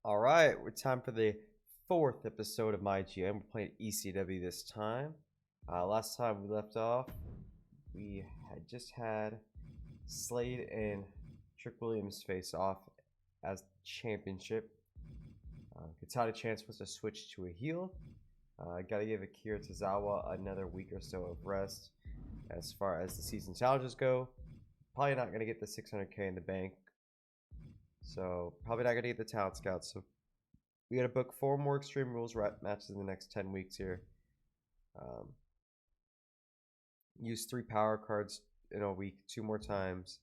All right, we're time for the fourth episode of MyGM. We're playing ECW this time. Last time we left off, we had just had Slade and Trick Williams face off as championship. Katana Chance was to switch to a heel. Got to give Akira Tozawa another week or so of rest. As far as the season challenges go, probably not going to get the 600k in the bank. So probably not going to get the talent scouts. So we got to book 4 more Extreme Rules matches in the next 10 weeks here. Use 3 power cards in a week 2 more times.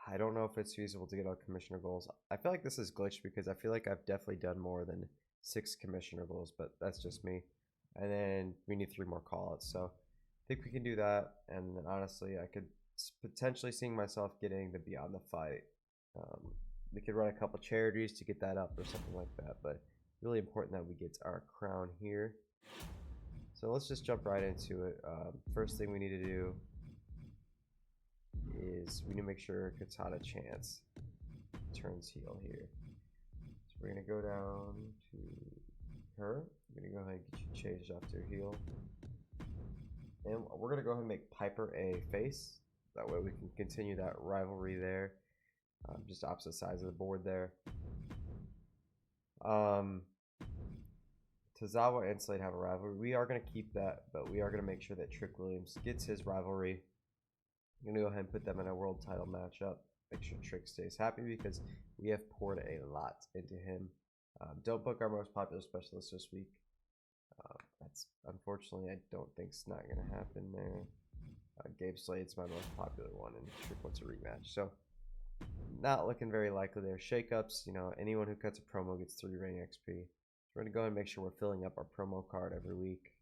I don't know if it's feasible to get all commissioner goals. I feel like this is glitched because I feel like I've definitely done more than 6 commissioner goals, but that's just me. And then we need 3 more callouts. So I think we can do that. And then honestly, I could potentially see myself getting the Beyond the Fight. We could run a couple charities to get that up or something like that, but really important that we get our crown here. So let's just jump right into it. First thing we need to do is we need to make sure Katana Chance turns heel here. So we're going to go down to her. I'm going to go ahead and get you changed off to heel. And we're going to go ahead and make Piper a face. That way we can continue that rivalry there. Just opposite sides of the board there. Tozawa and Slade have a rivalry. We are going to keep that, but we are going to make sure that Trick Williams gets his rivalry. I'm going to go ahead and put them in a world title matchup. Make sure Trick stays happy because we have poured a lot into him. Don't book our most popular specialist this week. That's unfortunately, I don't think it's not going to happen there. Gabe Slade's my most popular one, and Trick wants a rematch. So not looking very likely there. Shakeups, anyone who cuts a promo gets 3 ring XP. We're going to go ahead and make sure we're filling up our promo card every week.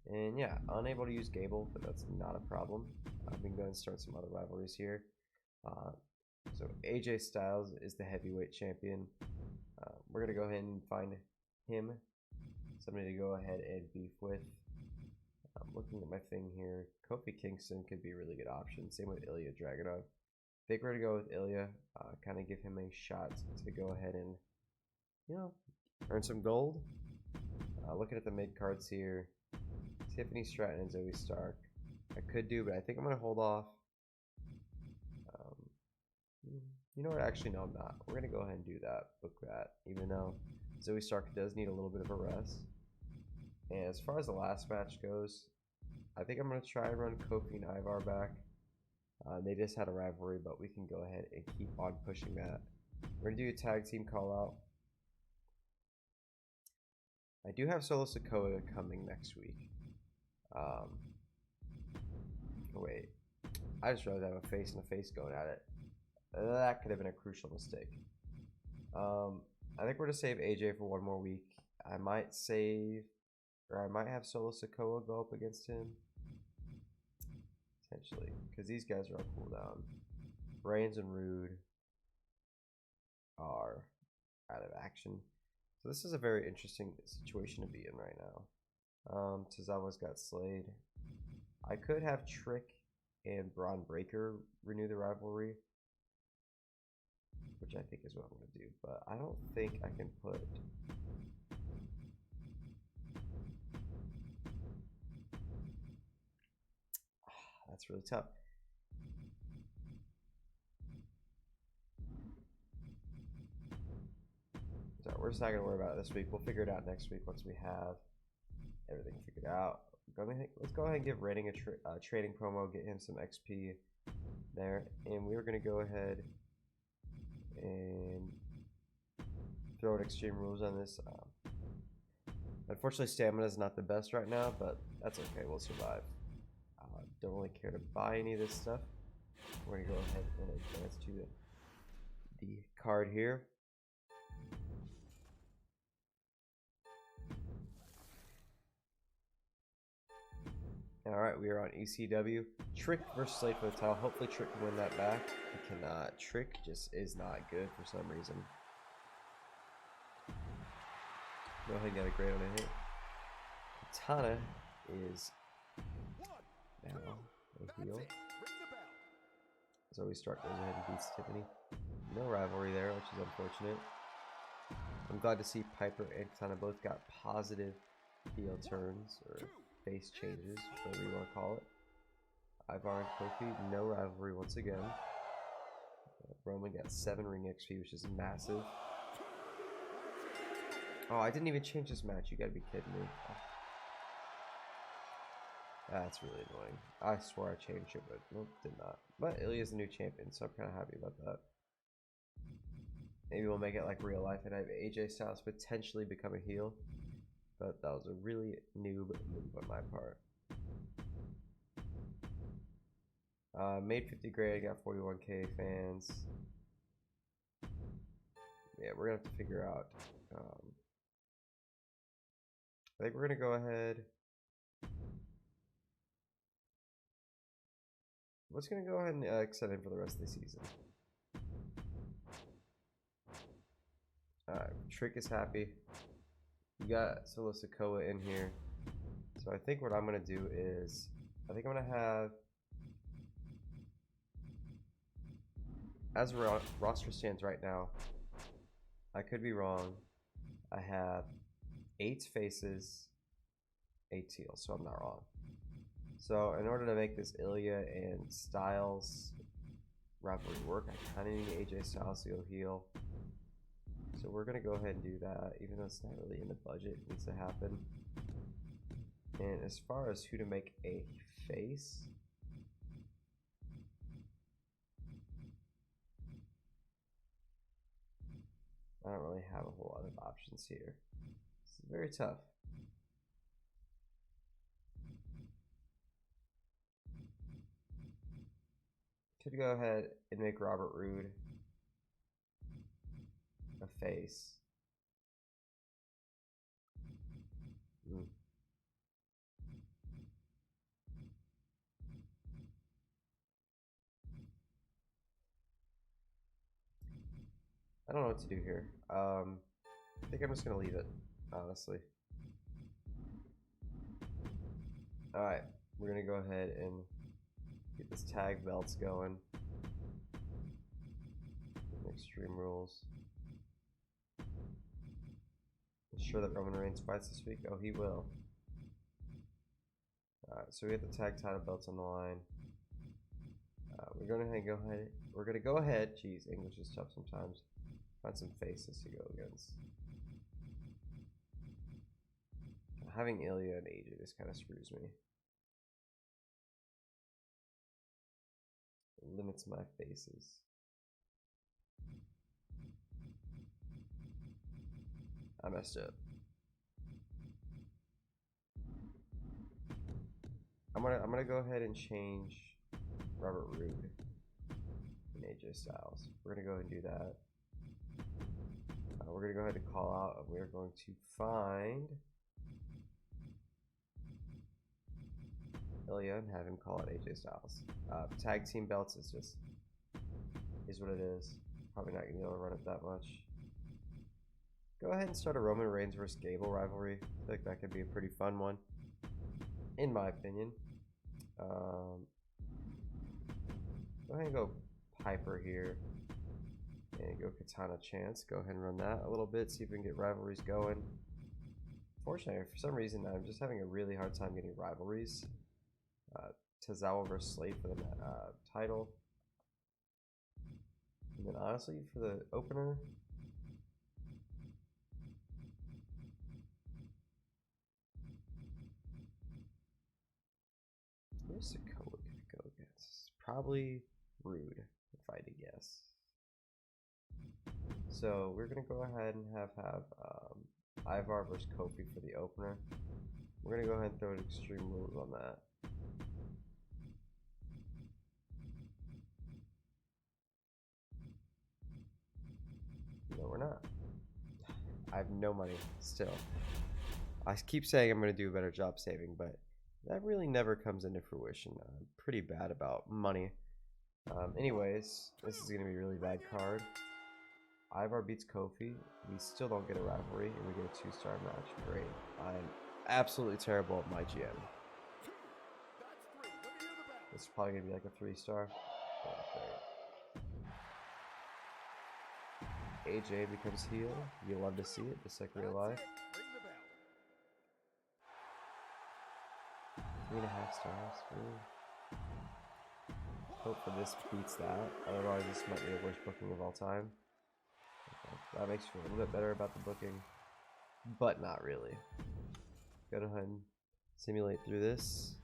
And yeah, unable to use Gabriel, but that's not a problem. We can go ahead and start some other rivalries here. So AJ Styles is the heavyweight champion. We're going to go ahead and find him somebody to go ahead and beef with. I'm looking at my thing here. Kofi Kingston could be a really good option. Same with Ilya Dragunov. I think we're going to go with Ilya, kind of give him a shot to go ahead and, earn some gold. Looking at the mid cards here, Tiffany Stratton and Zoe Stark. I could do, but I think I'm going to hold off. You know what? Actually, no, I'm not. We're going to go ahead and do that. Book that, even though Zoe Stark does need a little bit of a rest. And as far as the last match goes, I think I'm going to try and run Kofi and Ivar back. They just had a rivalry, but we can go ahead and keep on pushing that. We're going to do a tag team call out. I do have Solo Sikoa coming next week. Wait. I just realized I have a face and a face going at it. That could have been a crucial mistake. I think we're going to save AJ for 1 more week. I might save, or I might have Solo Sikoa go up against him. Potentially, because these guys are on cooldown. Reigns and Rude are out of action. So this is a very interesting situation to be in right now. Tozawa's got Slade. I could have Trick and Braun Breaker renew the rivalry, which I think is what I'm going to do. But I don't think I can put... That's really tough. So we're just not going to worry about it this week. We'll figure it out next week once we have everything figured out. Let's go ahead and give Rating a trading promo, get him some XP there. And we're going to go ahead and throw an Extreme Rules on this. Unfortunately, stamina is not the best right now, but that's okay. We'll survive. Don't really care to buy any of this stuff. We're going to go ahead and advance to the card here. Alright, we are on ECW. Trick versus Slade for the title. Hopefully Trick can win that back. He cannot. Trick just is not good for some reason. Go ahead and get a great on a hit. Katana is now a heel. Zoe Stark goes ahead and beats Tiffany. No rivalry there, which is unfortunate. I'm glad to see Piper and Katana both got positive heel turns or face changes, whatever you want to call it. Ivar and Kofi, no rivalry once again. Roman got 7 ring XP, which is massive. Oh, I didn't even change this match. You gotta be kidding me. Oh. That's really annoying. I swore I changed it, but nope, did not. But Ilya's the new champion, so I'm kind of happy about that. Maybe we'll make it like real life and have AJ Styles potentially become a heel. But that was a really noob move on my part. Made 50 grand, got 41k fans. Yeah, we're gonna have to figure out. I think we're gonna go ahead. Let's gonna go ahead and extend him for the rest of the season. Alright, Trick is happy. You got Solo Sikoa in here. So I think what I'm gonna do is I think I'm gonna have, as roster stands right now, I could be wrong. I have 8 faces, 8 heels, so I'm not wrong. So in order to make this Ilya and Styles rivalry work, I kind of need AJ Styles to go heel. So we're gonna go ahead and do that, even though it's not really in the budget. It needs to happen. And as far as who to make a face, I don't really have a whole lot of options here. This is very tough. Could go ahead and make Robert Roode a face. I don't know what to do here. I think I'm just gonna leave it, honestly. Alright, we're gonna go ahead and get this tag belts going. Extreme Rules. Ensure that Roman Reigns fights this week. Oh, he will. Alright, so we have the tag title belts on the line. We're gonna go ahead. Jeez, English is tough sometimes. Find some faces to go against. Having Ilya and AJ just kind of screws me. It limits my faces. I messed up. I'm gonna go ahead and change Robert Roode and AJ Styles. We're gonna go ahead and do that. We're gonna go ahead and call out, and we're going to find Ilya and have him call out AJ Styles. Tag team belts is what it is. Probably not gonna be able to run it that much. Go ahead and start a Roman Reigns versus Gable rivalry. I feel like that could be a pretty fun one, in my opinion. Go ahead and go Piper here. And go Katana Chance. Go ahead and run that a little bit. See if we can get rivalries going. Fortunately, for some reason, I'm just having a really hard time getting rivalries. Tozawa versus Slade for the title. And then honestly, for the opener, who's Sikoa gonna go against? Probably Rude, if I had to guess. So we're gonna go ahead and have Ivar versus Kofi for the opener. We're gonna go ahead and throw an Extreme Rules on that. No, we're not. I have no money still. I keep saying I'm gonna do a better job saving, but that really never comes into fruition. I'm pretty bad about money. Anyways, this is gonna be a really bad card. Ivar beats Kofi. We still don't get a rivalry, and we get a 2-star match. Great. I'm absolutely terrible at MyGM. It's probably gonna be like a 3-star. Oh, AJ becomes heel. You love to see it, just like real life. 3.5 stars. Ooh. Hope for this beats that. Otherwise, this might be the worst booking of all time. Okay. That makes you feel a little bit better about the booking, but not really. Go ahead and simulate through this.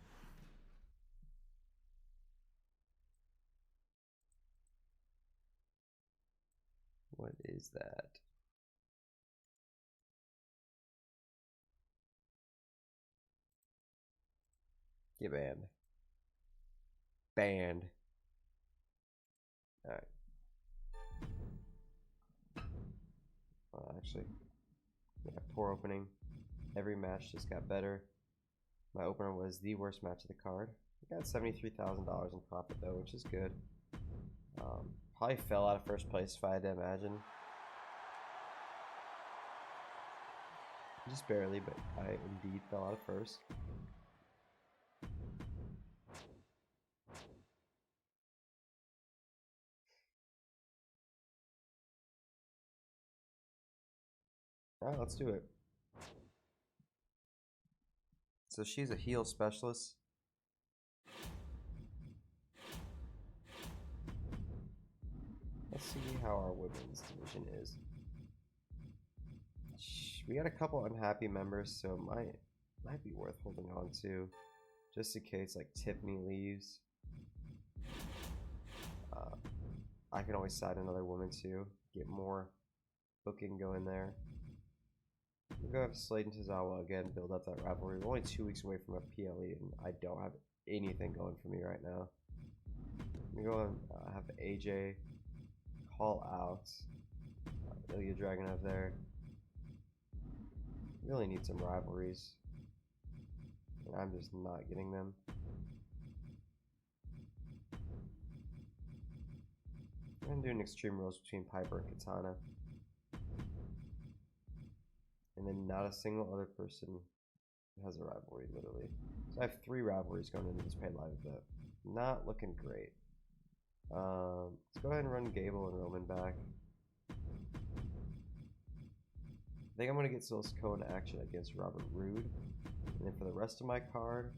What is that? Get banned. Banned. Alright. Actually, yeah, poor opening. Every match just got better. My opener was the worst match of the card. I got $73,000 in profit though, which is good. Probably fell out of first place if I had to imagine. Just barely, but I indeed fell out of first. Alright, let's do it. So she's a heel specialist. Let's see how our women's division is. We got a couple unhappy members, so it might be worth holding on to, just in case like Tiffany leaves. I can always side another woman too, get more booking going there. We'll go have Slade and Tozawa again, build up that rivalry. We're only 2 weeks away from a PLE, and I don't have anything going for me right now. I'm gonna go and have AJ call out Ilya Dragunov there. Really need some rivalries, and I'm just not getting them. I'm doing Extreme Rules between Piper and Katana. And then not a single other person has a rivalry, literally. So I have 3 rivalries going into this paid live event. Not looking great. Let's go ahead and run Gabriel and Roman back. I think I'm going to get Silsko in action against Robert Roode. And then for the rest of my card,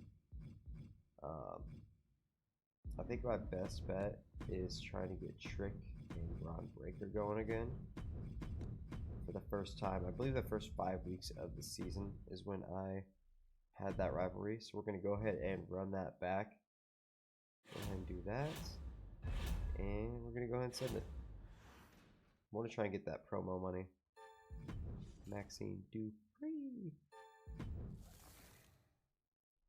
I think my best bet is trying to get Trick and Ron Breaker going again. For the first time, I believe the first 5 weeks of the season is when I had that rivalry. So we're going to go ahead and run that back. Go ahead and do that. And we're going to go ahead and send it. I want to try and get that promo money. Maxine Dupree.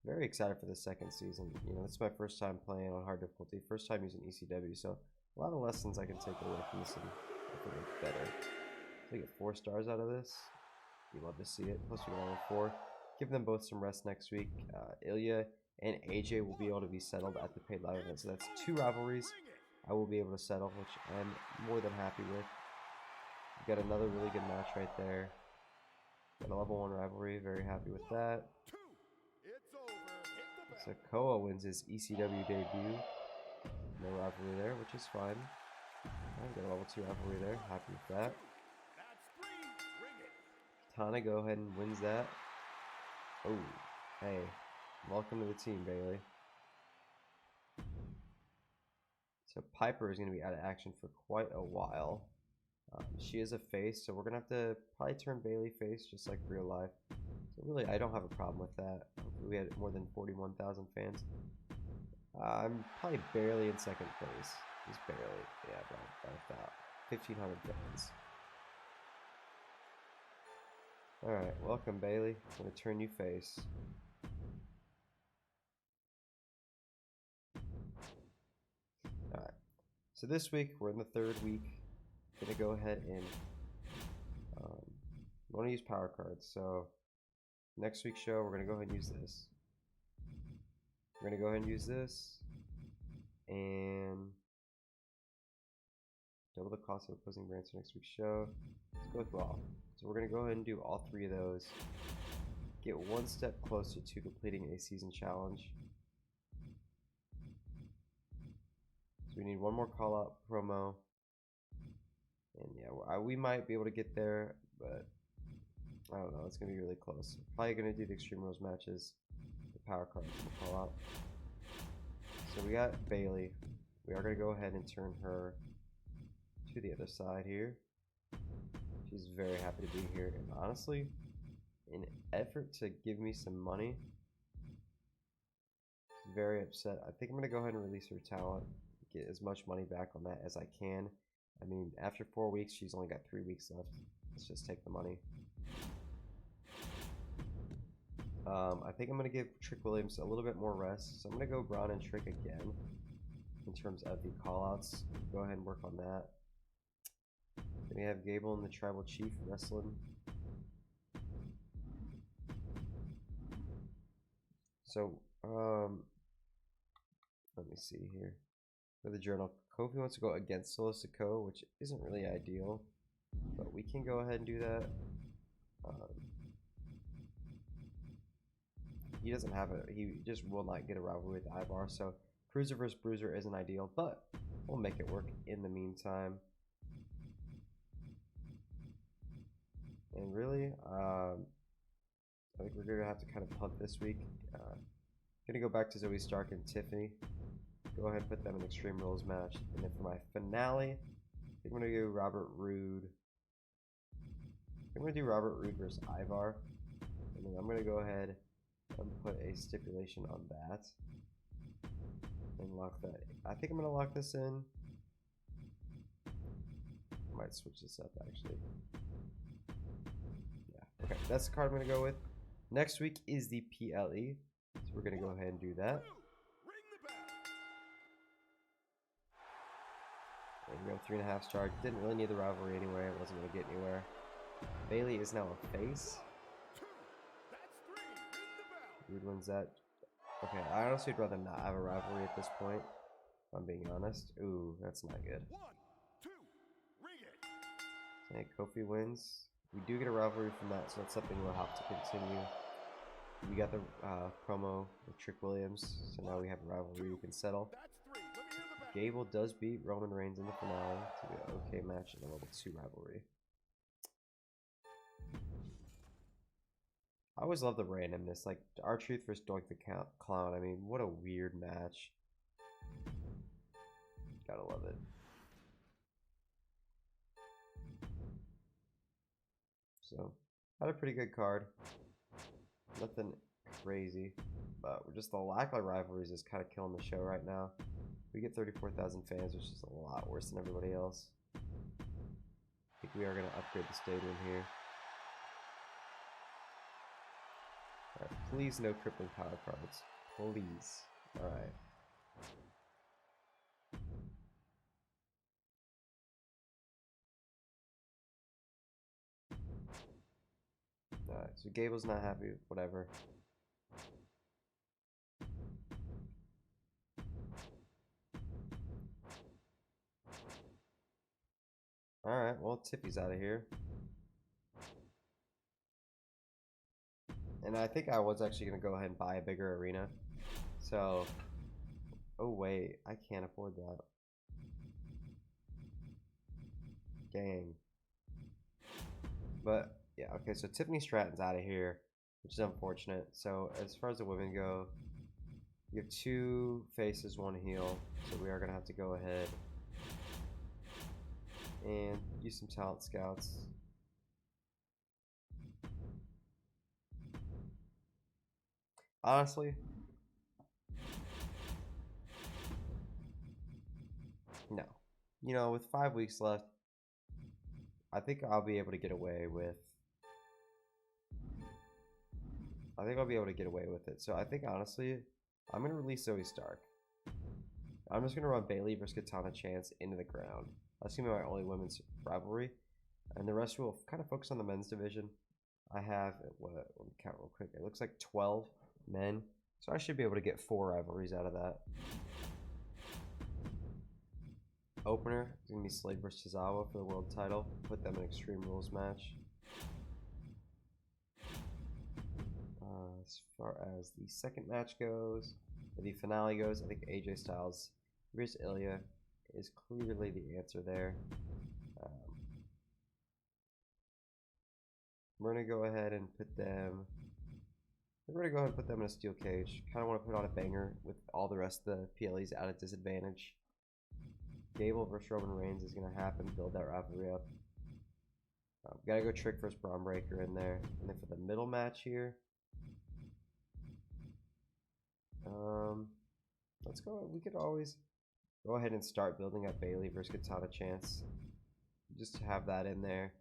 Very excited for the second season. You know, it's my first time playing on hard difficulty. First time using ECW, so a lot of lessons I can take away from this and make it better. So I get 4 stars out of this. You love to see it. Plus we got 4. Give them both some rest next week. Ilya and AJ will be able to be settled at the paid live event. So that's 2 rivalries I will be able to settle, which I'm more than happy with. We got another really good match right there. Got a level 1 rivalry. Very happy with that. So Koa wins his ECW debut. No rivalry there, which is fine. I got a level 2 rivalry there. Happy with that. Tana go ahead and wins that. Oh, hey. Welcome to the team, Bailey. So Piper is going to be out of action for quite a while. She is a face, so we're going to have to probably turn Bailey face, just like real life. So really, I don't have a problem with that. Hopefully we had more than 41,000 fans. I'm probably barely in second place. Just barely. Yeah, about 1,500 fans. Alright, welcome Bailey. I'm going to turn you face. Alright, so this week, we're in the 3rd week. I'm going to go ahead and I want to use power cards. So next week's show, we're going to go ahead and use this. We're going to go ahead and use this. And double the cost of opposing brands for next week's show. Let's go with Raw. So we're going to go ahead and do all 3 of those. Get 1 step closer to completing a season challenge. So we need 1 more call out promo. And yeah, we might be able to get there, but I don't know. It's going to be really close. Probably going to do the Extreme Rules matches. The power cards will call out. So we got Bailey. We are going to go ahead and turn her to the other side here. She's very happy to be here. And honestly, in effort to give me some money, she's very upset. I think I'm going to go ahead and release her talent. Get as much money back on that as I can. I mean, after 4 weeks, she's only got 3 weeks left. Let's just take the money. I think I'm going to give Trick Williams a little bit more rest. So I'm going to go Braun and Trick again in terms of the callouts. Go ahead and work on that. Then we have Gabriel and the Tribal Chief wrestling. So, let me see here. For the journal, Kofi wants to go against Solo Sikoa, which isn't really ideal, but we can go ahead and do that. He doesn't have it. He just will not get a rivalry with Ivar. So Cruiser versus Bruiser isn't ideal, but we'll make it work in the meantime. And really, I think we're gonna have to kind of punt this week. Gonna go back to Zoe Stark and Tiffany. Go ahead and put them in Extreme Rules match. And then for my finale, I think I'm gonna do Robert Roode. I'm gonna do Robert Roode versus Ivar. And then I'm gonna go ahead and put a stipulation on that and lock that. I think I'm gonna lock this in. Might switch this up actually. Yeah, okay, that's the card I'm gonna go with. Next week is the PLE, so we're gonna go ahead and do that. There we go, 3.5 star. Didn't really need the rivalry anyway. It wasn't gonna get anywhere. Bailey is now a face. Rude wins that. Okay, I honestly would rather not have a rivalry at this point, if I'm being honest. Ooh, that's not good. Okay, Kofi wins. We do get a rivalry from that, so that's something we'll have to continue. We got the promo with Trick Williams, so now we have a rivalry we can settle. Gable does beat Roman Reigns in the finale to be an okay match in a level 2 rivalry. I always love the randomness, like R-Truth versus Doink the Clown. I mean, what a weird match. Gotta love it. So, had a pretty good card. Nothing crazy, but we're just the lack of rivalries is kind of killing the show right now. We get 34,000 fans, which is a lot worse than everybody else. I think we are going to upgrade the stadium here. Alright, please no crippling power cards. Please. Alright. Alright, so Gable's not happy, whatever. Alright, well, Tippy's out of here. And I think I was actually going to go ahead and buy a bigger arena. So, oh wait, I can't afford that. Dang. But, yeah, okay, so Tiffany Stratton's out of here, which is unfortunate. So, as far as the women go, you have 2 faces, 1 heel. So, we are going to have to go ahead and use some talent scouts. Honestly, no. You know, with 5 weeks left, I think I'll be able to get away with. It. So I think honestly, I'm gonna release Zoe Stark. I'm just gonna run Bailey versus Katana Chance into the ground. That's gonna be my only women's rivalry, and the rest will kind of focus on the men's division. I have let me count real quick. It looks like 12 men, so I should be able to get 4 rivalries out of that. Opener is gonna be Slade versus Tozawa for the world title. Put them in Extreme Rules match. As far as the second match goes, or the finale goes, I think AJ Styles versus Ilya is clearly the answer there. We're gonna go ahead and put them. We're gonna go ahead and put them in a steel cage. Kind of want to put on a banger with all the rest of the PLEs at a disadvantage. Gable versus Roman Reigns is gonna happen. Build that rivalry up. Gotta go Trick versus Braun Breaker in there, and then for the middle match here, let's go. We could always go ahead and start building up Bailey versus Katana Chance, just to have that in there.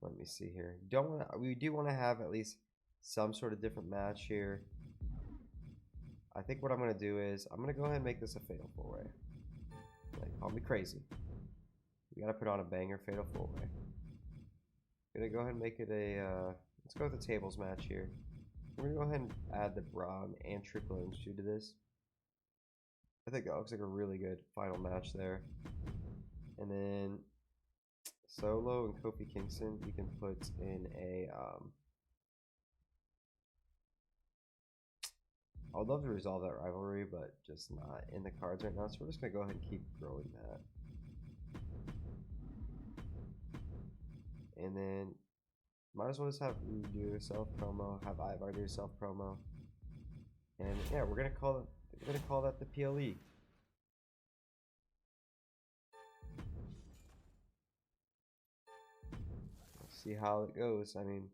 Let me see here. We do want to have at least some sort of different match here. I think what I'm gonna do is I'm gonna go ahead and make this a fatal 4-way. Like, call me crazy. We gotta put on a banger fatal 4-way. Gonna go ahead and make it a let's go with the tables match here. We're gonna go ahead and add the Braun and Trick Williams to this. I think that looks like a really good final match there. And then Solo and Kofi Kingston, we can put in a I would love to resolve that rivalry, but just not in the cards right now. So we're just gonna go ahead and keep growing that. And then might as well just have you do a self promo, have Ivar do a self promo. And yeah, we're gonna call that the PLE. Let's see how it goes. I mean,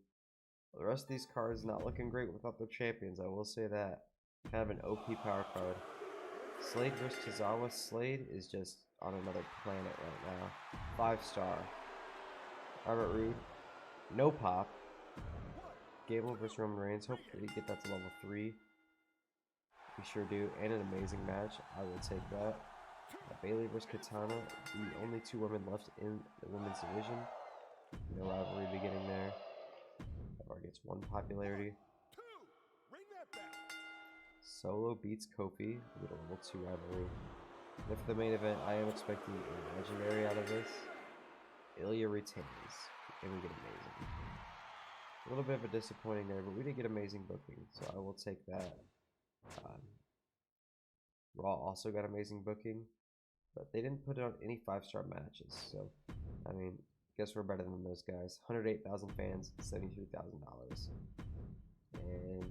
the rest of these cards not looking great without their champions, I will say that. Kind of an OP power card. Slade versus Tozawa. Slade is just on another planet right now. 5-star. Robert Roode. No pop. Gabriel versus Roman Reigns. Hopefully we get that to level 3. We sure do. And an amazing match. I will take that. Bailey versus Katana. The only 2 women left in the women's division. No rivalry beginning there. Ivar gets 1 popularity. Solo beats Kofi. We get a level 2 rivalry. And for the main event, I am expecting a legendary out of this. Ilya retains. And we get amazing. A little bit of a disappointing there, but we did get amazing booking, so I will take that. Raw also got amazing booking, but they didn't put on any 5-star matches, so I mean, guess we're better than those guys. 108,000 fans, $73,000. And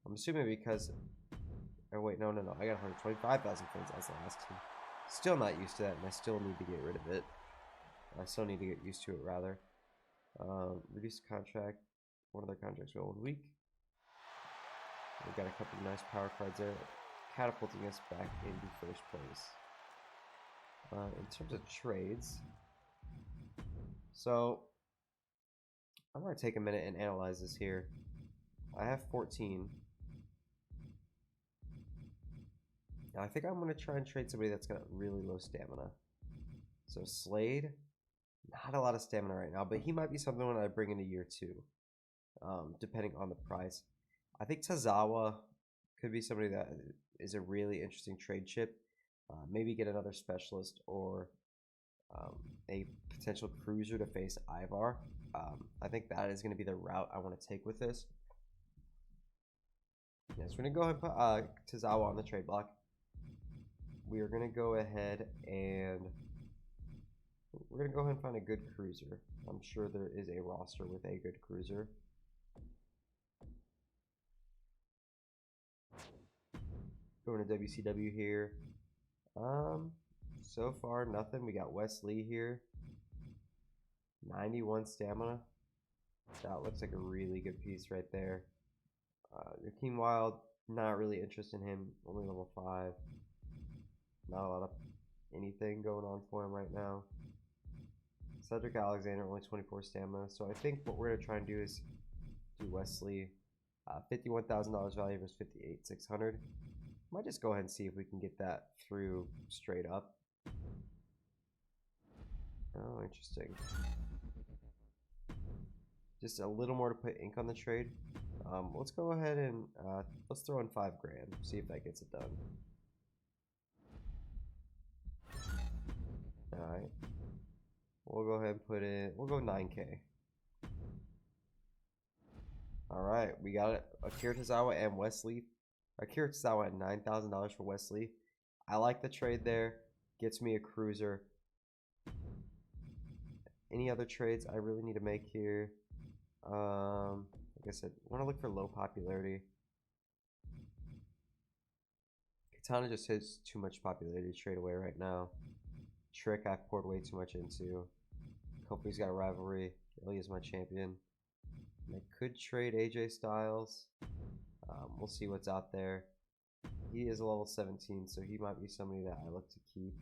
I'm assuming because, oh wait, no, I got 125,000 fans as the last team. Still not used to that, and I still need to get rid of it. I still need to get used to it, rather. Reduce contract. One of their contracts for 1 week. We've got a couple of nice power cards there, catapulting us back into first place. In terms of trades, so I'm going to take a minute and analyze this here. I have 14. Now I think I'm going to try and trade somebody that's got really low stamina. So Slade, not a lot of stamina right now, but he might be something when I bring into year 2, depending on the price. I think Tozawa could be somebody that is a really interesting trade chip. Maybe get another specialist or a potential cruiser to face Ivar. I think that is going to be the route I want to take with this. Yes, we're going to go ahead and put Tozawa on the trade block. We are going to go ahead and we're going to go ahead and find a good cruiser. I'm sure there is a roster with a good cruiser. Going to WCW here. So far nothing. We got Wesley here. 91 stamina. That looks like a really good piece right there. Joaquin Wild, not really interested in him. Only level 5. Not a lot of anything going on for him right now. Cedric Alexander, only 24 stamina. So I think what we're going to try and do is do Wesley. $51,000 value versus $58,600. Might just go ahead and see if we can get that through straight up. Oh, interesting. Just a little more to put ink on the trade. Let's go ahead and let's throw in $5 grand. See if that gets it done. All right. We'll go ahead and put in. We'll go 9K. All right, we got it. Akira Tozawa and Wesley. Akira Tozawa at $9,000 for Wesley. I like the trade there. Gets me a cruiser. Any other trades I really need to make here? Like I said, I want to look for low popularity. Katana just has too much popularity to trade away right now. Trick I've poured way too much into. Kofi's got a rivalry. Ilya's my champion. And I could trade AJ Styles. We'll see what's out there. He is a level 17, so he might be somebody that I look to keep.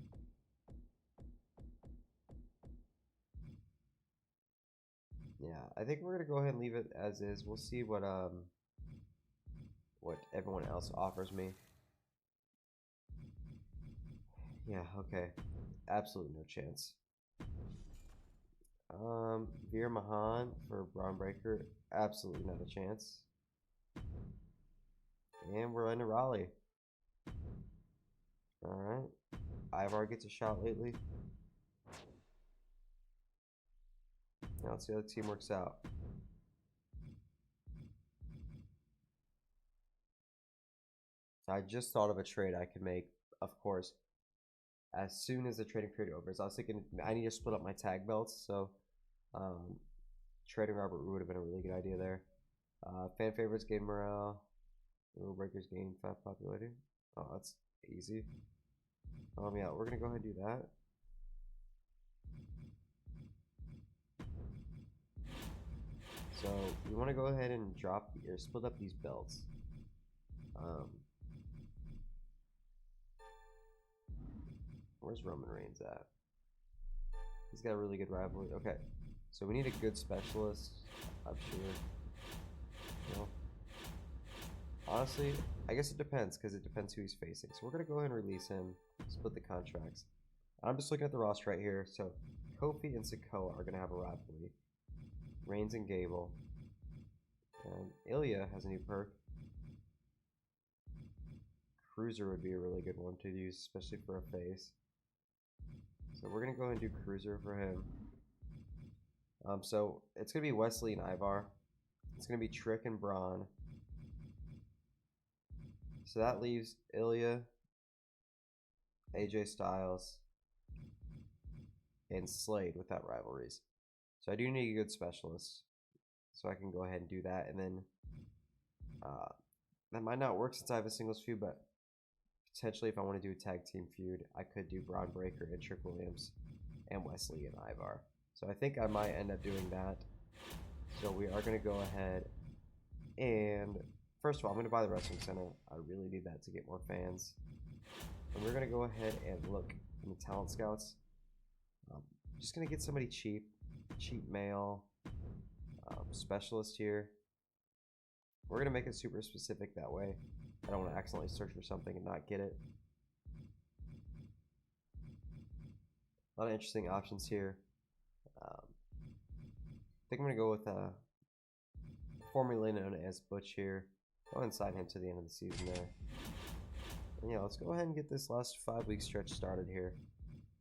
Yeah, I think we're gonna go ahead and leave it as is. We'll see what everyone else offers me. Yeah, okay. Absolutely no chance. Veer Mahan for Braun Breaker. Absolutely not a chance. And we're in a Raleigh. Alright. Ivar gets a shot lately. Now let's see how the team works out. I just thought of a trade I could make, of course, as soon as the trading period opens. I was thinking I need to split up my tag belts, so trading Robert Roode would have been a really good idea there. Fan favorites gain morale. Rule breakers gain 5 popularity. Oh, that's easy. Yeah, we're gonna go ahead and do that. So we want to go ahead and drop or split up these belts. Where's Roman Reigns at? He's got a really good rivalry. Okay, so we need a good specialist. I'm sure. No. Honestly, I guess it depends because it depends who he's facing. So we're gonna go ahead and release him, split the contracts. I'm just looking at the roster right here. So Kofi and Sikoa are gonna have a rivalry. Reigns and Gable. And Ilya has a new perk. Cruiser would be a really good one to use, especially for a face. So we're gonna go ahead and do Cruiser for him. So it's gonna be Wesley and Ivar. It's gonna be Trick and Braun. So that leaves Ilya, AJ Styles, and Slade without rivalries. So I do need a good specialist. So I can go ahead and do that. And then that might not work since I have a singles feud, but potentially if I want to do a tag team feud, I could do Braun Breaker and Trick Williams and Wesley and Ivar. So I think I might end up doing that. So we are going to go ahead and first of all, I'm going to buy the Wrestling Center. I really need that to get more fans. And we're going to go ahead and look in the talent scouts. Just going to get somebody cheap male specialist here. We're going to make it super specific that way. I don't want to accidentally search for something and not get it. A lot of interesting options here. I think I'm going to go with formerly known as Butch here. Go ahead and sign him to the end of the season there. And yeah, let's go ahead and get this last 5-week stretch started here.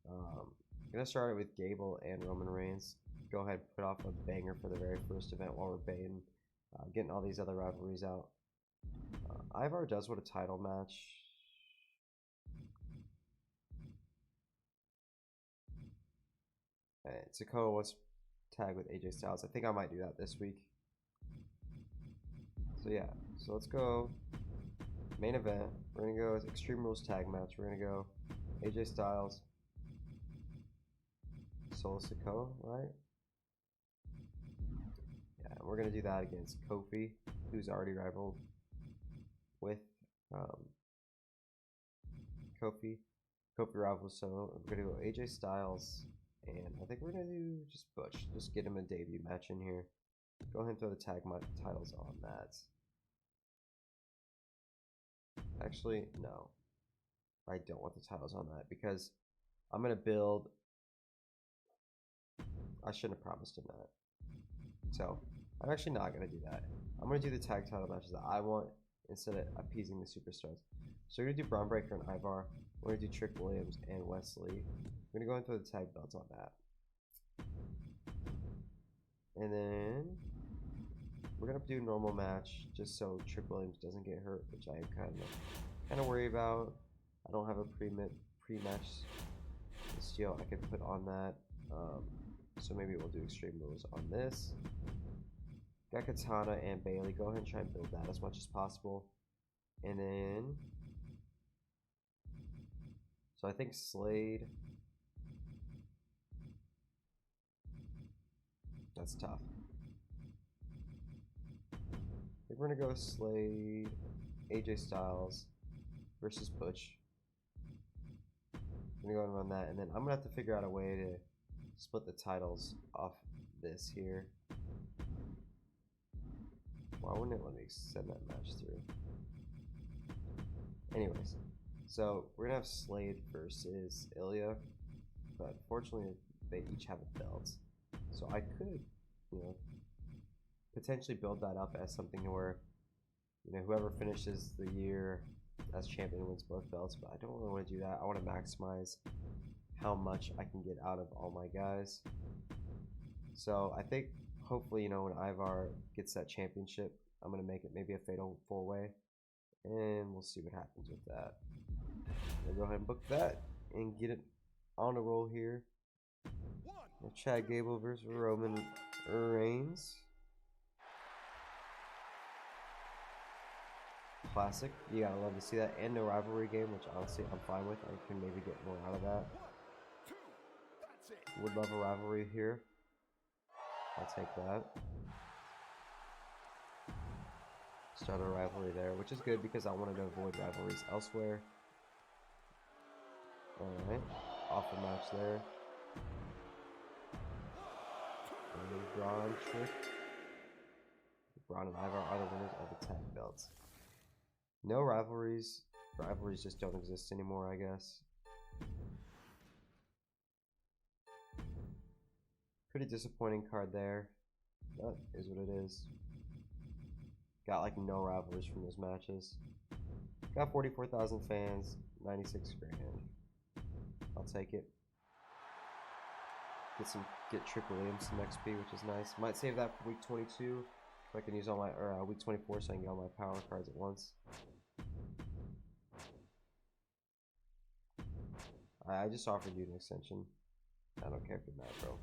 I'm going to start it with Gable and Roman Reigns. Go ahead and put off a banger for the very first event while we're getting all these other rivalries out. Ivar does want a title match. Alright, Sikoa wants to tag with AJ Styles. I think I might do that this week. So yeah, so let's go main event. We're going to go with Extreme Rules tag match. We're going to go AJ Styles, Solo Sikoa, right? Yeah, we're going to do that against Kofi, who's already rivaled with Kofi. Kofi rivals, so we're going to go AJ Styles, and I think we're going to do just Butch. Just get him a debut match in here. Go ahead and throw the tag titles on that. Actually, no. I don't want the titles on that because I'm going to build. I shouldn't have promised him that. So, I'm actually not going to do that. I'm going to do the tag title matches that I want instead of appeasing the superstars. So, we're going to do Braun Breaker and Ivar. We're going to do Trick Williams and Wesley. We're going to go into the tag belts on that. And then we're going to do a normal match just so Trick Williams doesn't get hurt, which I am kind of worried about. I don't have a pre-match Celestial I could put on that. So maybe we'll do Extreme Rules on this. Got Katana and Bailey. Go ahead and try and build that as much as possible. And then, so I think Slade. That's tough. I think we're gonna go Slade, AJ Styles versus Butch. I'm gonna go and run that, and then I'm gonna have to figure out a way to split the titles off this here. Why wouldn't it let me send that match through? Anyways, so we're gonna have Slade versus Ilya, but fortunately they each have a belt, so I could, you know, potentially build that up as something where, you know, whoever finishes the year as champion wins both belts. But I don't really want to do that. I want to maximize how much I can get out of all my guys. So I think hopefully, you know, when Ivar gets that championship, I'm gonna make it maybe a fatal 4-way, and we'll see what happens with that. We'll go ahead and book that and get it on a roll here. Chad Gable versus Roman Reigns. Classic. You gotta love to see that. And no rivalry game, which honestly I'm fine with. I can maybe get more out of that. Would love a rivalry here. I'll take that. Start a rivalry there, which is good because I wanted to avoid rivalries elsewhere. Alright. Awful match there. And Braun trick. Braun and Ivar are the winners of the tag belts. No rivalries. Rivalries just don't exist anymore, I guess. Pretty disappointing card there. That is what it is. Got like no rivalries from those matches. Got 44,000 fans, 96 grand. I'll take it. Get Trick Williams some XP, which is nice. Might save that for week 22. If I can use all my, or week 24, so I can get all my power cards at once. I just offered you an extension. I don't care if you're mad, bro.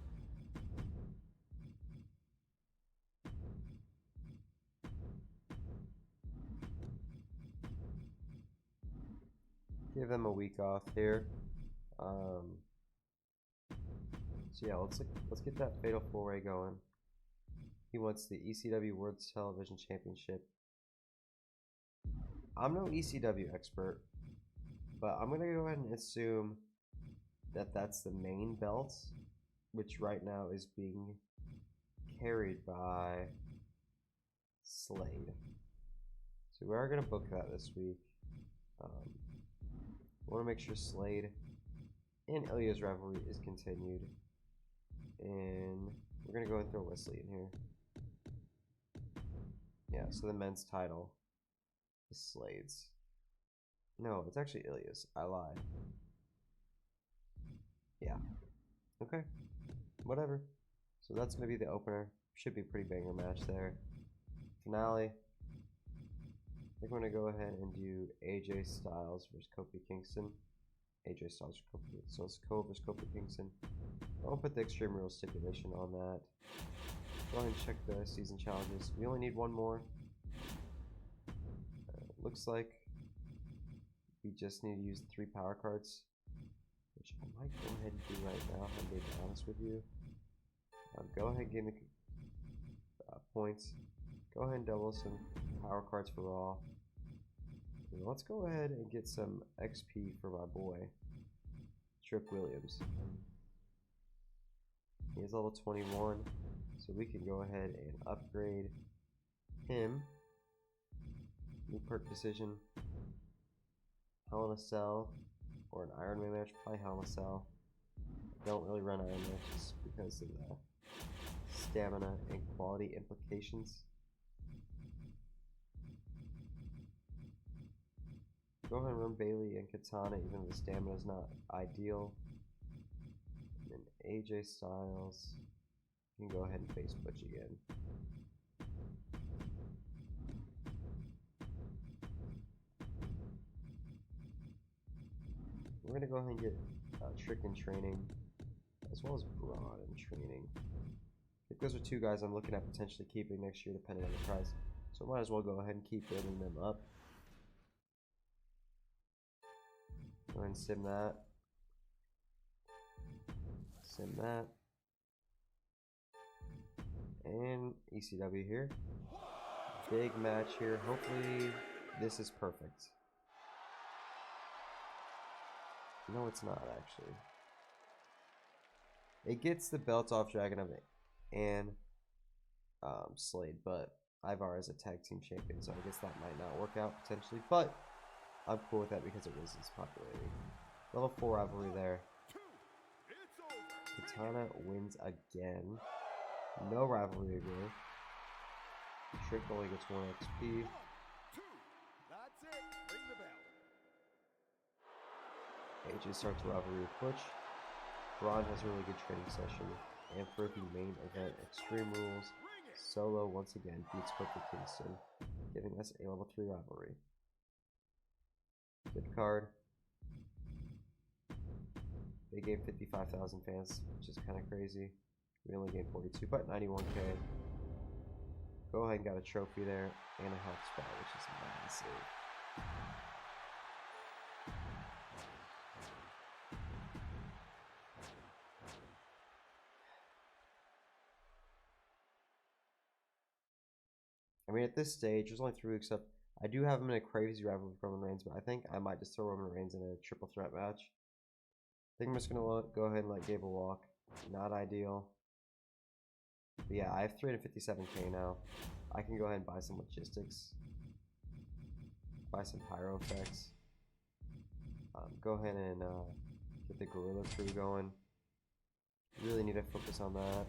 Give them a week off here. So yeah, let's get that fatal 4-way going. He wants the ECW World Television Championship. I'm no ECW expert, but I'm gonna go ahead and assume that that's the main belt, which right now is being carried by Slade. So we are gonna book that this week. I want to make sure Slade and Ilya's rivalry is continued, and we're gonna go and throw Wesley in here. Yeah, so the men's title is Slade's. No, it's actually Ilya's. I lied. Yeah. Okay. Whatever. So that's gonna be the opener. Should be a pretty banger match there. Finale. I think I'm gonna go ahead and do AJ Styles versus Kofi Kingston. AJ Styles versus Kofi Kingston. I'll put the Extreme Rules stipulation on that. Go ahead and check the season challenges. We only need one more. Looks like we just need to use the 3 power cards, which I might go ahead and do right now, if I'm being honest with you. Go ahead and give me points. Go ahead and double some power cards for Raw. And let's go ahead and get some XP for my boy, Trick Williams. He is level 21, so we can go ahead and upgrade him. New perk decision. Hell in a Cell or an Iron Man match. Probably Hell in a Cell. I don't really run Iron matches because of the stamina and quality implications. Go ahead and run Bailey and Katana, even though the stamina is not ideal. And then AJ Styles. You can go ahead and face Butch again. We're gonna go ahead and get Trick in training, as well as Braun in training. I think those are two guys I'm looking at potentially keeping next year, depending on the price. So I might as well go ahead and keep building them up. Go ahead and sim that. Sim that. And ECW here. Big match here. Hopefully this is perfect. No, it's not actually. It gets the belts off Dragunov and Slade, but Ivar is a tag team champion, so I guess that might not work out potentially. But I'm cool with that because it raises popularity. Level 4 rivalry there. Katana wins again. No rivalry again. Trick only gets 1 XP. That's it. Ring the bell. AJ starts a rivalry with Butch. Braun has a really good training session. And for the main event, Extreme Rules, Solo once again beats Kofi Kingston, giving us a level 3 rivalry. Good card. They gave 55,000 fans, which is kind of crazy. We only gained 42, but 91k. Go ahead and got a trophy there and a health spot, which is massive. I mean, at this stage, there's only 3 weeks up. I do have him in a crazy rivalry with Roman Reigns, but I think I might just throw Roman Reigns in a triple threat match. I think I'm just going to go ahead and let Gabriel walk. Not ideal. But yeah, I have 357k now. I can go ahead and buy some logistics. Buy some pyro effects. Go ahead and get the Gorilla Crew going. Really need to focus on that.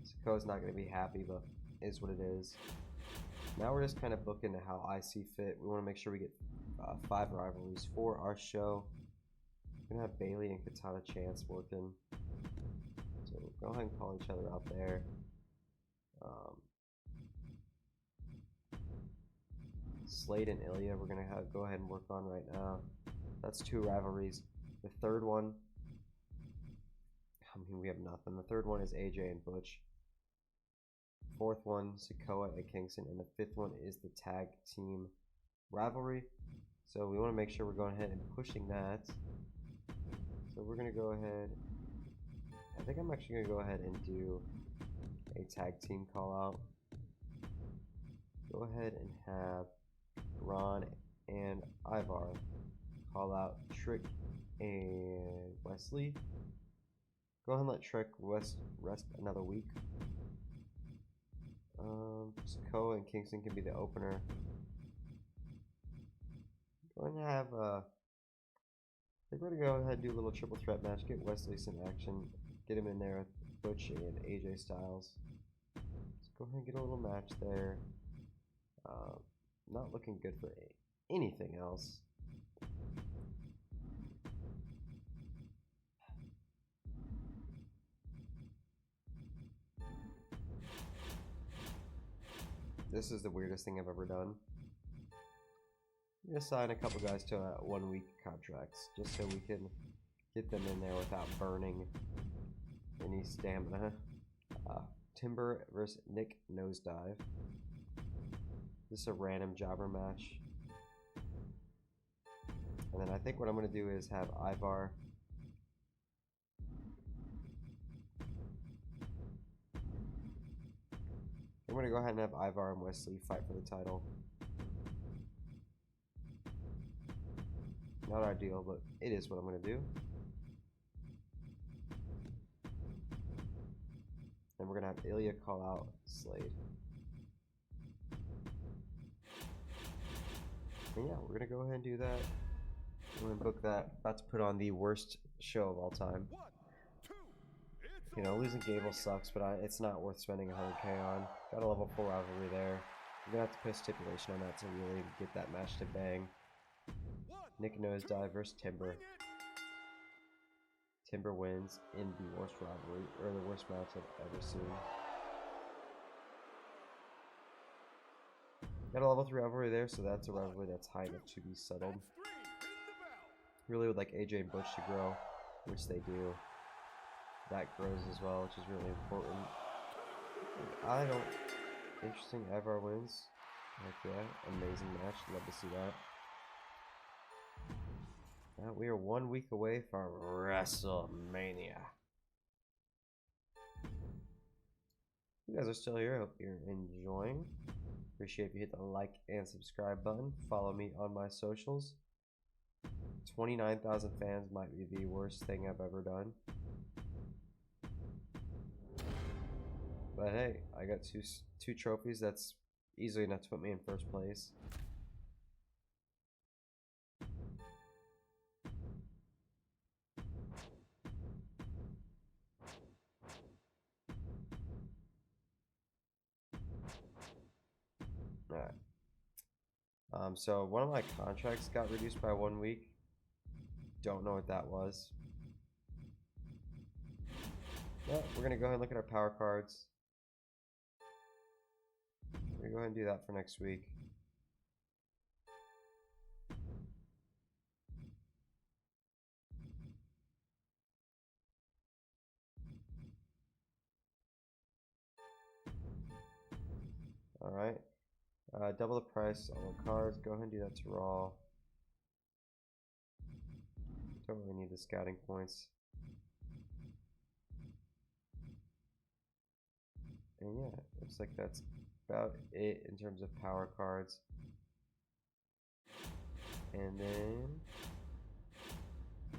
Sikoa's not going to be happy, but it is what it is. Now we're just kind of booking to how I see fit. We want to make sure we get 5 rivalries for our show. We're going to have Bailey and Katana Chance working. So go ahead and call each other out there. Slade and Ilya we're going to go ahead and work on right now. That's 2 rivalries. The third one, I mean, we have nothing. The third one is AJ and Butch. 4th one, Sikoa and Kingston. And the 5th one is the tag team rivalry. So we want to make sure we're going ahead and pushing that. So we're going to go ahead. I think I'm actually going to go ahead and do a tag team call out. Go ahead and have Ron and Ivar call out Trick and Wesley. Go ahead and let Trick rest another week. Sikoa and Kingston can be the opener. Go ahead and have I think we're gonna go ahead and do a little triple threat match. Get Wesley some action. Get him in there with Butch and AJ Styles. Let's go ahead and get a little match there. Not looking good for anything else. This is the weirdest thing I've ever done. I'm gonna sign a couple guys to 1-week contracts just so we can get them in there without burning any stamina. Timber versus Nick Nosedive. This is a random jobber match. And then I think what I'm going to do is have Ivar. I'm going to go ahead and have Ivar and Wesley fight for the title. Not ideal, but it is what I'm going to do. And we're going to have Ilya call out Slade. And yeah, we're going to go ahead and do that. We're going to book that. About to put on the worst show of all time. You know, losing Gable sucks, but it's not worth spending 100k on. Got a level 4 rivalry there. We're going to have to put a stipulation on that to really get that match to bang. Nick Nosedive versus Timber. Timber wins in the worst rivalry, or the worst match I've ever seen. Got a level 3 rivalry there, so that's a rivalry that's high enough to be settled. Really would like AJ and Butch to grow, which they do. That grows as well, which is really important. I don't. Interesting. Ivar wins. Heck yeah. Amazing match. Love to see that. Now we are 1 week away from WrestleMania. You guys are still here. I hope you're enjoying. Appreciate if you hit the like and subscribe button. Follow me on my socials. 29,000 fans might be the worst thing I've ever done. But hey, I got two trophies. That's easily enough to put me in first place. Alright. So one of my contracts got reduced by 1 week. Don't know what that was. But we're gonna go ahead and look at our power cards. We're gonna go ahead and do that for next week. Alright. Double the price on the cards. Go ahead and do that to Raw. Don't really need the scouting points. And yeah, looks like that's about it in terms of power cards. And then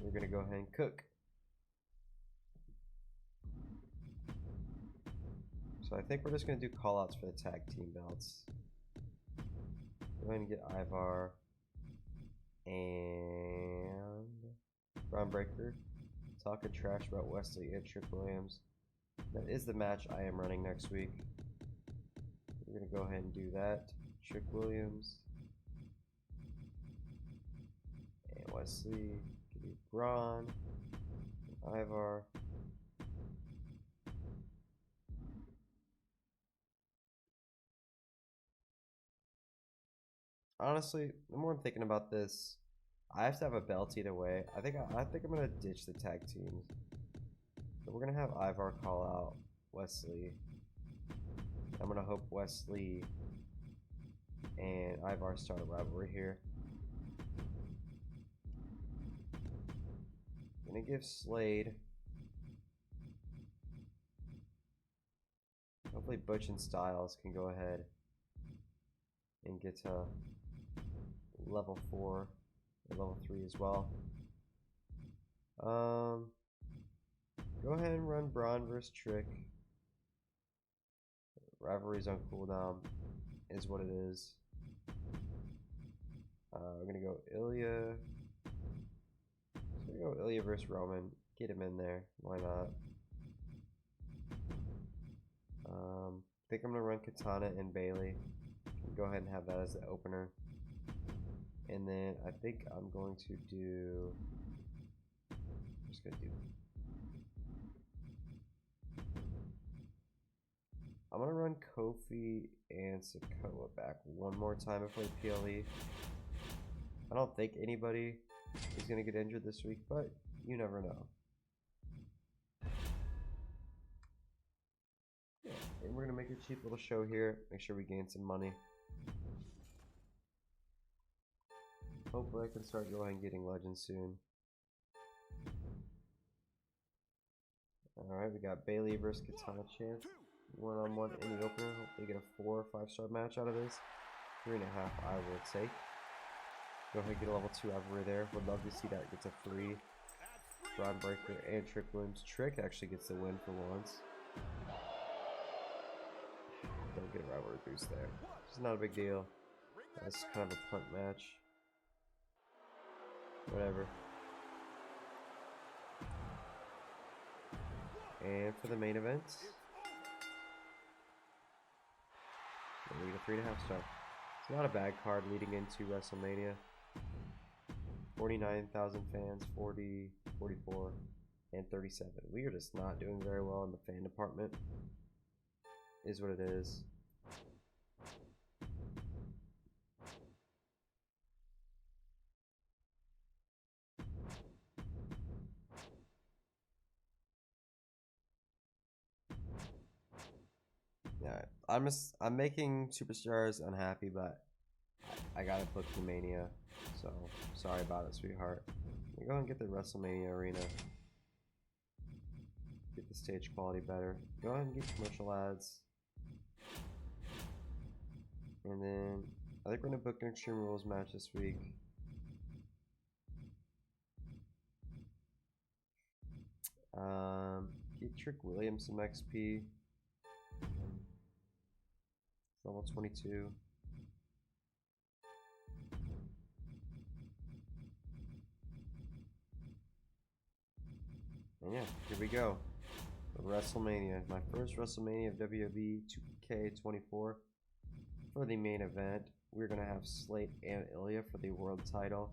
we're gonna go ahead and cook. So I think we're just gonna do call outs for the tag team belts. Go ahead and get Ivar and Groundbreaker. Talking trash about Wesley and Trick Williams. That is the match I am running next week. We're gonna go ahead and do that. Trick Williams and Wesley. Give me Braun, and Ivar. Honestly, the more I'm thinking about this, I have to have a belt either way. I think I'm gonna ditch the tag teams. So we're gonna have Ivar call out Wesley. I'm gonna hope Wesley and Ivar start a rivalry here. I'm gonna give Slade. Hopefully Butch and Styles can go ahead and get to level 4 or level 3 as well. Go ahead and run Braun versus Trick. Rivalry's on cooldown, is what it is. We're gonna go Ilya. We're gonna go Ilya versus Roman. Get him in there. Why not? I think I'm gonna run Katana and Bailey. Go ahead and have that as the opener. And then I think I'm going to do. I'm just gonna do. I'm gonna run Kofi and Sikoa back one more time before the PLE. I don't think anybody is gonna get injured this week, but you never know. Yeah, and we're gonna make a cheap little show here. Make sure we gain some money. Hopefully I can start going and getting legends soon. Alright, we got Bailey versus Katana chance. One-on-one in the opener. Hopefully get a 4 or 5-star match out of this. 3.5 I will take. Go ahead and get a level 2 rivalry there. Would love to see that. Gets a free Groundbreaker and Trick Williams. Trick actually gets the win for once. Don't get a rivalry boost there. It's not a big deal. That's kind of a punt match. Whatever. And for the main event, we get a 3.5 star. It's not a bad card leading into WrestleMania. 49,000 fans, 40, 44, and 37. We are just not doing very well in the fan department. Is what it is. I'm making superstars unhappy, but I gotta book the Mania. So sorry about it, sweetheart. Let me go and get the WrestleMania arena. Get the stage quality better. Go ahead and get commercial ads. And then I think we're gonna book an Extreme Rules match this week. Get Trick Williams some XP. Level 22. And yeah, here we go. WrestleMania. My first WrestleMania of WWE 2K24. For the main event, we're going to have Slade and Ilya for the world title.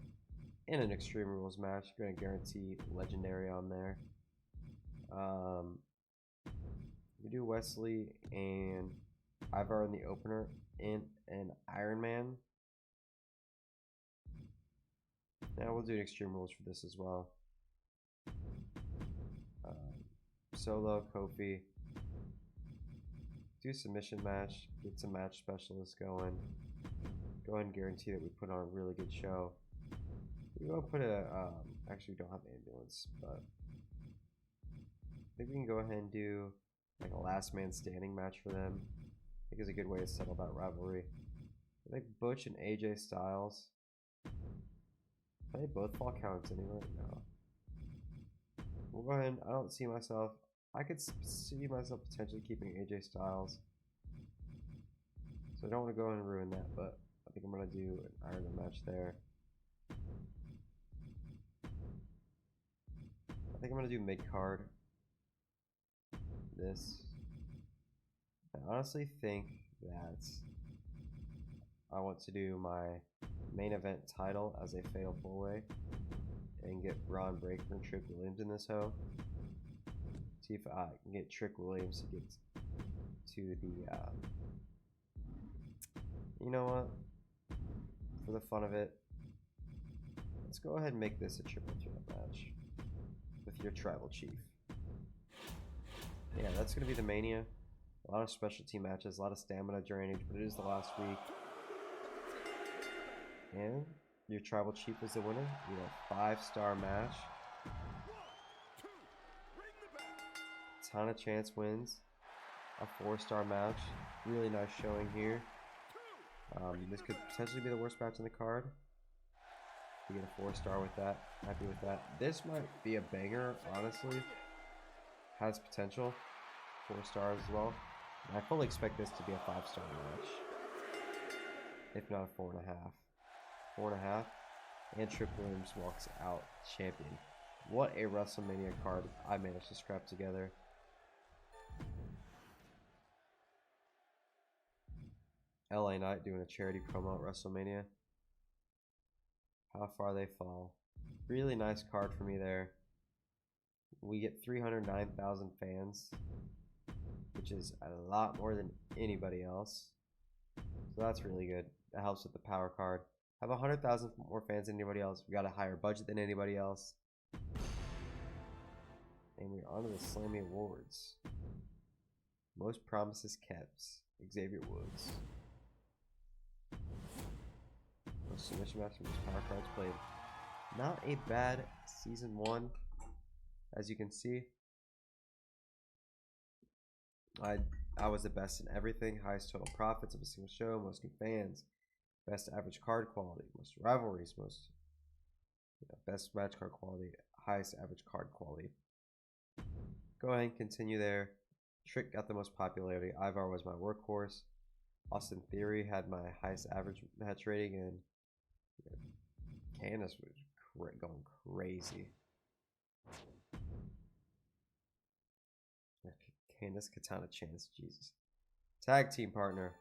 In an Extreme Rules match. Going to guarantee Legendary on there. We do Wesley and Ivar in the opener in an Iron Man. Now we'll do an Extreme Rules for this as well. Solo, Kofi. Do a submission match. Get some match specialists going. Go ahead and guarantee that we put on a really good show. We will put a, actually we don't have ambulance, but I think we can go ahead and do like a last man standing match for them. I think it's a good way to settle that rivalry. I think Butch and AJ Styles. Are they both fall counts anyway? No. We'll go ahead. I don't see myself. I could see myself potentially keeping AJ Styles. So I don't want to go ahead and ruin that, but I think I'm going to do an Iron Man match there. I think I'm going to do mid-card. This. I honestly think that I want to do my main event title as a fatal 4-way and get Ron Breaker and Trick Williams in this hoe. See if I can get Trick Williams to get to the you know what, for the fun of it, let's go ahead and make this a triple threat match with your tribal chief. Yeah, that's gonna be the Mania. A lot of specialty matches, a lot of stamina drainage, but it is the last week. And your tribal chief is the winner. You know, 5-star match. Ton of chance wins. A 4-star match. Really nice showing here. This could potentially be the worst match in the card. You get a 4-star with that. Happy with that. This might be a banger, honestly. Has potential. 4 stars as well. And I fully expect this to be a 5-star match. If not a 4.5. 4.5. And Trick Williams walks out champion. What a WrestleMania card I managed to scrap together. LA Knight doing a charity promo at WrestleMania. How far they fall. Really nice card for me there. We get 309,000 fans, which is a lot more than anybody else. So that's really good. That helps with the power card. Have 100,000 more fans than anybody else. We got a higher budget than anybody else. And we're on to the Slammy Awards. Most promises kept. Xavier Woods. Most submission match, most power cards played. Not a bad season 1, as you can see. I was the best in everything. Highest total profits of a single show, most new fans, best average card quality, most rivalries, most best match card quality, highest average card quality. Go ahead and continue there. Trick got the most popularity. Ivar was my workhorse. Austin Theory had my highest average match rating, and Candace was going crazy. Candace Katana Chance, Jesus. Tag team partner.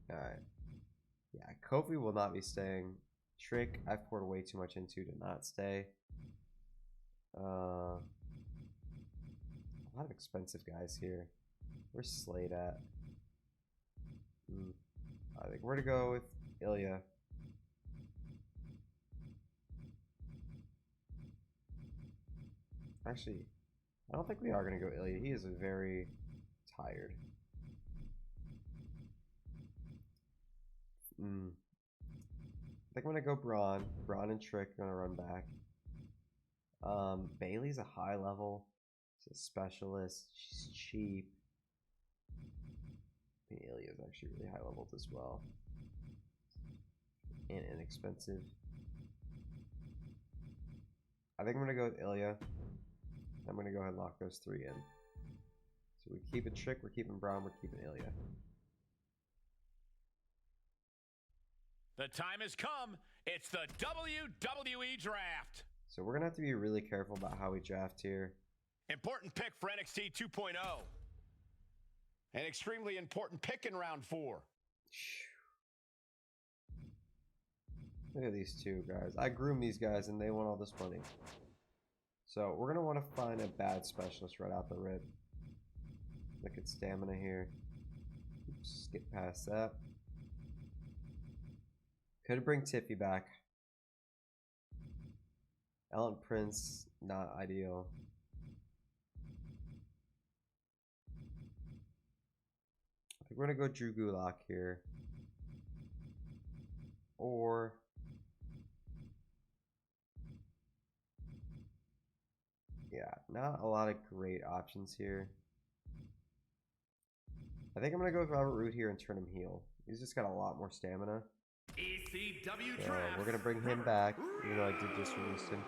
Alright. Yeah, Kofi will not be staying. Trick, I've poured way too much into to not stay. A lot of expensive guys here. Where's Slade at? I think we're to go with Ilya. Actually, I don't think we are going to go Ilya. He is very tired. I think I'm going to go Braun. Braun and Trick are going to run back. Bailey's a high level. She's a specialist. She's cheap. I think Ilya's actually really high leveled as well. And inexpensive. I think I'm going to go with Ilya. I'm going to go ahead and lock those three in. So we keep it Trick, we're keeping Braun, we're keeping Ilya. The time has come. It's the WWE Draft. So we're going to have to be really careful about how we draft here. Important pick for NXT 2.0. An extremely important pick in round 4. Look at these two guys. I groomed these guys and they want all this money. So we're going to want to find a bad specialist right out the rip. Look at stamina here. Oops, skip past that. Could bring Tiffy back. Ellen Prince, not ideal. I think we're going to go Drew Gulak here. Or... yeah, not a lot of great options here. I think I'm going to go with Robert Roode here and turn him heel. He's just got a lot more stamina. ECW So draft. we're going to bring him back, even though I did just release him.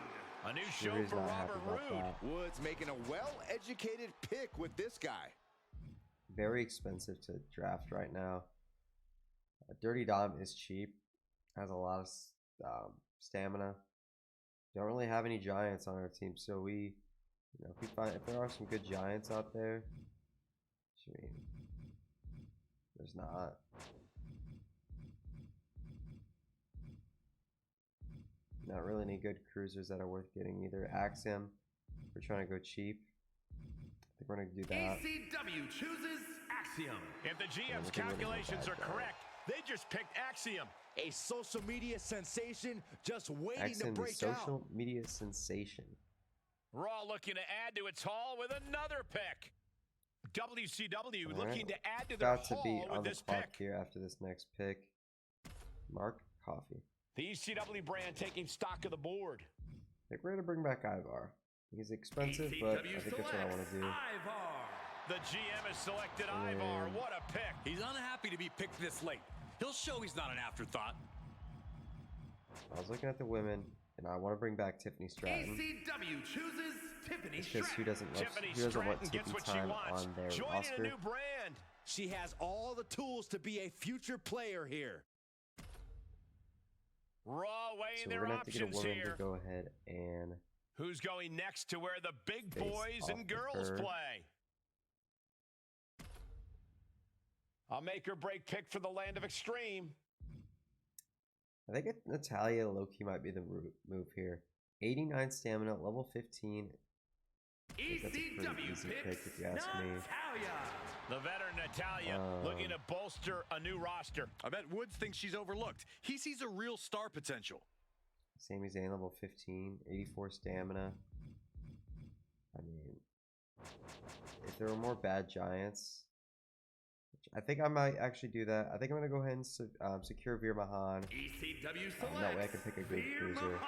A new show He's for not happy Robert about Roode. that. Woods making a well-educated pick with this guy. Very expensive to draft right now. Dirty Dom is cheap. Has a lot of stamina. Don't really have any giants on our team, so we, you know, if there are some good giants out there, I mean, there's not. Not really any good cruisers that are worth getting either. Axiom, we're trying to go cheap. I think we're going to do that. ECW chooses Axiom. If the GM's calculations are correct, they just picked Axiom. A social media sensation just waiting Axiom, to the break social out. media sensation. Raw looking to add to its haul with another pick. WCW looking to add to their About to be haul on with the this clock pick. here after this next pick. Mark Coffee. The ECW brand taking stock of the board. I think we're going to bring back Ivar. He's expensive, but I think that's what I want to do. The GM has selected And Ivar. What a pick. He's unhappy to be picked this late. He'll show he's not an afterthought. I was looking at the women, and I want to bring back Tiffany Stratton. ECW chooses Tiffany Because who doesn't love, Tiffany who doesn't want Stratton gets Tiffany what she time wants. on their Joining roster? a new brand. She has all the tools to be a future player here. Raw weighing So we're their going to have to get a options woman here. to go ahead and Who's going next to where the big Face boys off and with girls her. play? A make or break pick for the land of extreme. I think Natalia Loki might be the move here. 89 stamina, level 15. I think that's a pretty easy pick if you ask me. The veteran Natalia looking to bolster a new roster. I bet Woods thinks she's overlooked. He sees a real star potential. Sami Zayn, level 15, 84 stamina. I mean, if there were more bad giants, I think I might actually do that. I think I'm going to go ahead and secure Veer Mahan. That way I can pick a good cruiser.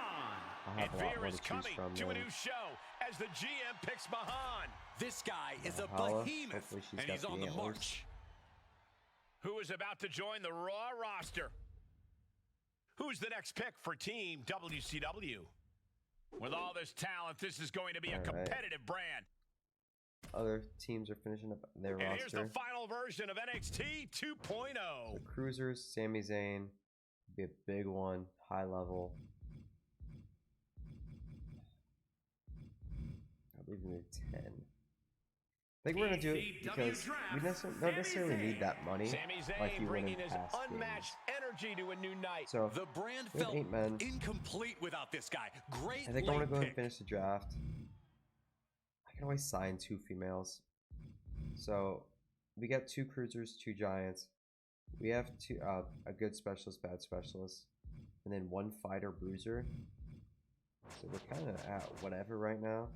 I'll have And a lot Veer more is to choose coming from to a then. new show as the GM picks Mahan. This guy is a Paula, behemoth, hopefully she's and got he's the on the antlers. march. Who is about to join the Raw roster? Who's the next pick for Team WCW? With all this talent, this is going to be a All right. competitive brand. Other teams are finishing up their And here's the roster. final version of NXT 2.0. The cruisers, Sami Zayn, be a big one, high level. I believe we need 10. I think we're going to do it because we don't necessarily need that money Sami Zayn like you would in bringing his past unmatched games. energy to a new night. So The brand we have felt 8 men. incomplete without this guy. Great I think I want to late go ahead and pick. finish the draft. I can always sign 2 females. So we got 2 cruisers, 2 giants. We have a good specialist, bad specialist, and then 1 fighter bruiser. So we're kind of at whatever right now.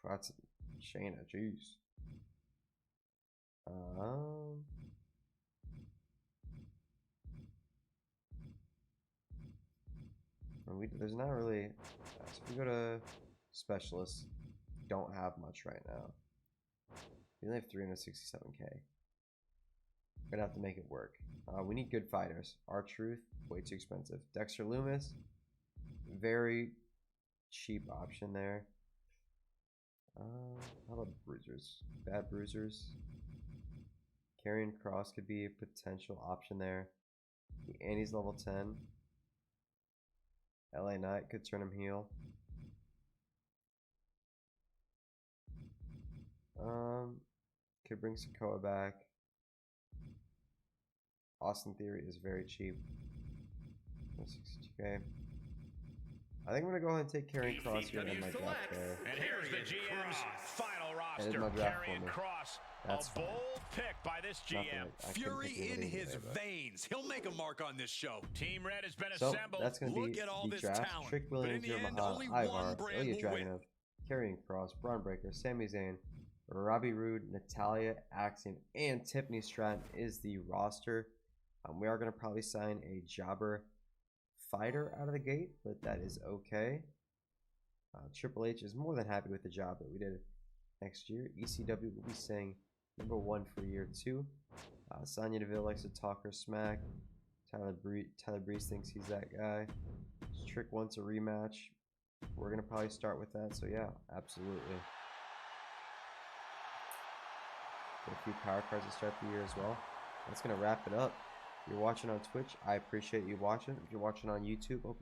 That's Shayna. Jeez. There's not really. So if we go to specialists, don't have much right now. We only have 367k. Gonna have to make it work. We need good fighters. R-Truth, way too expensive. Dexter Loomis, very cheap option there. How about bruisers? Bad bruisers. Karrion Kross could be a potential option there. Andy's level 10. LA Knight could turn him heel. Could bring Sikoa back. Austin Theory is very cheap. 62k. I think I'm gonna go ahead and take Karrion Kross here and end my draft there. And here's the GM's final roster. Ended my draft for Karrion me. Kross, That's a fine. bold pick by this GM. Fury in his veins. He'll make a mark on this show. Team Red has been So assembled. that's gonna Look be at all the this draft. talent, Trick but in Williams, the Yamaha, end, only Ivar, one brand Ilya will win. Dragunov, Karrion Kross, Braun Breaker, Sami Zayn, Robbie Roode, Natalia, Axiom, and Tiffany Stratton is the roster. We are going to probably sign a jobber fighter out of the gate, but that is okay. Triple H is more than happy with the job that we did next year. ECW will be saying #1 for year 2. Sonya Deville likes to talk her smack. Tyler Breeze thinks he's that guy. Trick wants a rematch. We're going to probably start with that, so yeah, absolutely. Get a few power cards to start the year as well. That's going to wrap it up. If you're watching on Twitch, I appreciate you watching. If you're watching on YouTube,